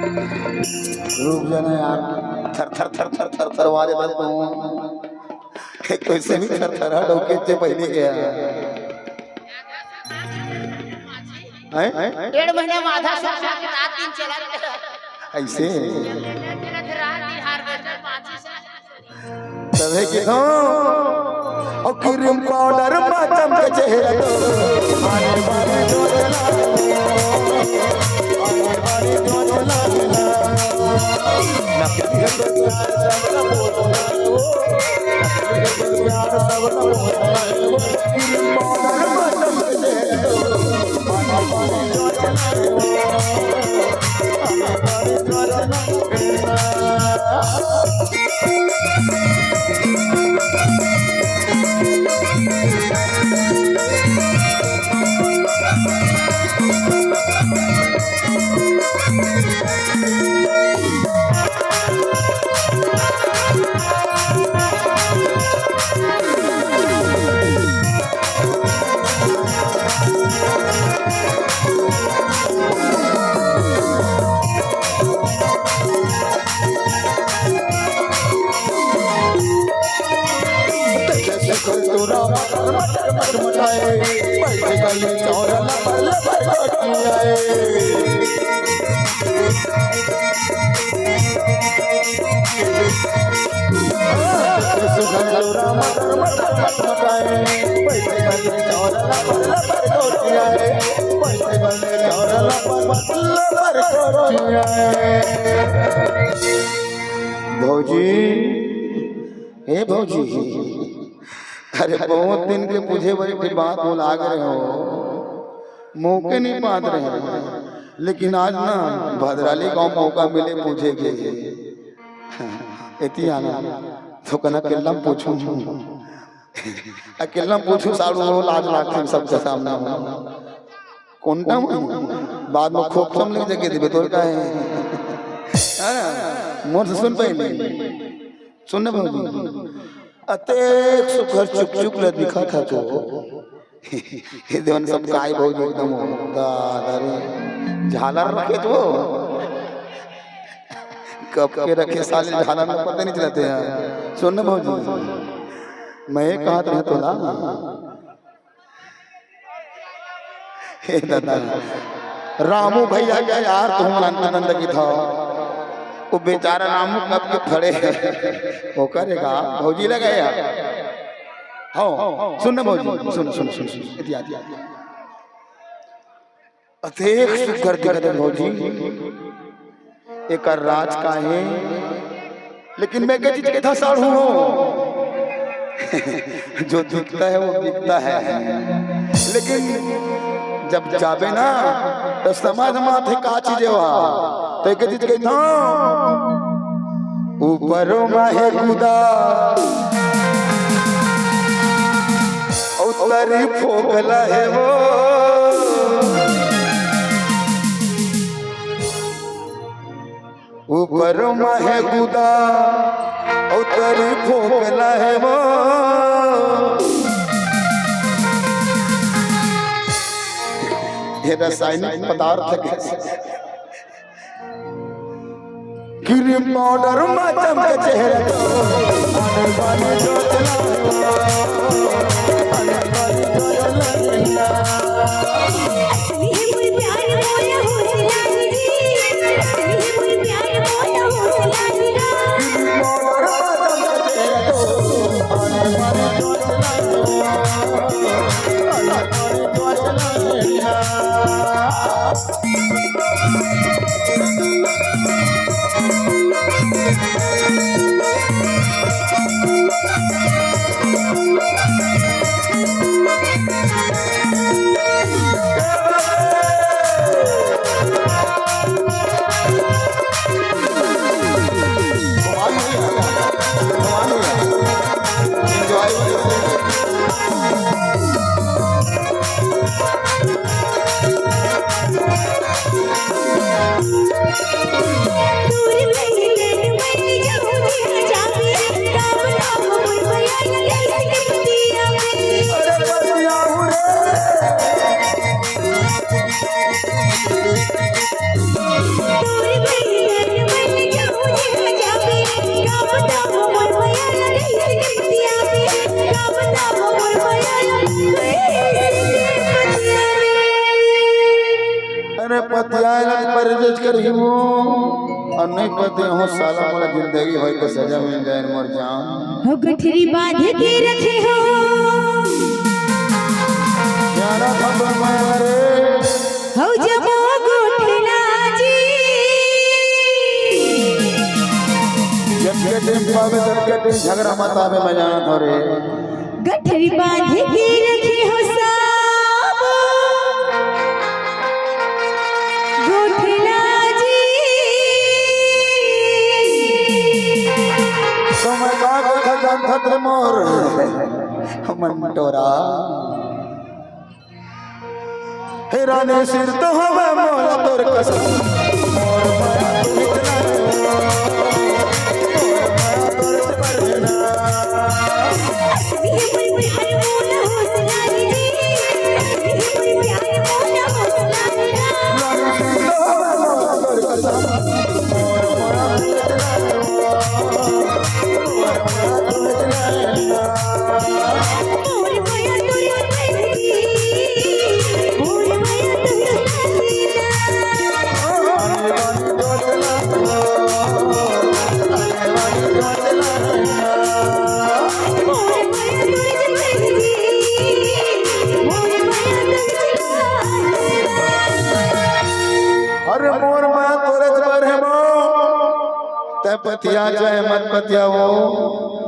रुक जाना यार, थर थर थर थर थर थर वाले बात एक तो इससे भी थर थर डोके से पहले गया है। 1.5 महीना में आधा साल रात दिन चला ऐसे रात तबे के हो और क्रीम पाउडर मातम के चेहरा तो आने वाले जो चला आने वाले जो चला ना किसी को प्यार सब ना बोलना वो प्यार सब ना बोलना वो क्रीम पाउडर मातम के चेहरा तो आने वाले जो चला आने वाले जो चला भौजी, हे भौजी, अरे बहुत दिन के पूछे बड़ी बात बोल आ गए हो, मौके नहीं पात रहे, लेकिन आज ना भद्राली गांव मौका मिले पूछे के इति आना तो कना केल्ला पूछूं अकेला पूछूं सारू लाज लाग सबके सामने कोनटा बाद में खोप सम लग जगे दिबे तोर का है मोर से सुन पाई सुनने भौजी अते सुखर चुप चुप ले दिखा था तो ये देवन सब काय भौजी एकदम दादारे झालर रखे तो कब के रखे साले झालर में पता नहीं चलते हैं सुनने भौजी मैं कहा था तो ना हे दादा रामू भैया क्या यार तुम नंद की था वो बेचारा रामू कब के खड़े वो करेगा भौजी लगा यार हाँ सुन भौजी सुन सुन सुन सुन अतेक सुकर दिखत भौजी एक राज का है लेकिन मैं क्या चीज के था साढ़ू हो जो दिखता है वो दिखता है लेकिन जब जाबे ना तो समाज माथे का चीज वहाँ तो एक चीज के था ऊपर माहे खुदा उतरी फोगला है वो ऊपर माहे खुदा उतरी फोगला है वो ये रासायनिक पदार्थ क्रीम पाउडर मातम के चेहरे आने वाले जो चला आने वाले जो चला असली है कोई प्यार मोया हो सिलानी असली है कोई प्यार मोया हो सिलानी क्रीम पाउडर मातम के पतिया पर जज करी हो और नहीं पते हो साला मोला जिंदगी होई के सजा मिल जाए मर जाऊं हो गठरी बांध के रखे हो यारा खबर मारे हो जबो गोठला जी जब के टेम पावे तब के टेम झगड़ा मत आवे मैं जाना था रे गठरी बांध के रखे हो सब गोठला जी समय का खजान खतर मोर मंटोरा हे राने सिर तो हवे मोला तोर कसम मोर माया तू इतना ये कोई प्यार मोला हौसला रे ये कोई प्यार मोला हौसला रे राने सिर तो हवे मोला तोर कसम मोर माया तू इतना मोर माया तोरी पैदी मोर माया तोरी अरे मोर माया तोरे पर है मो ते पतिया चाहे मत पतिया वो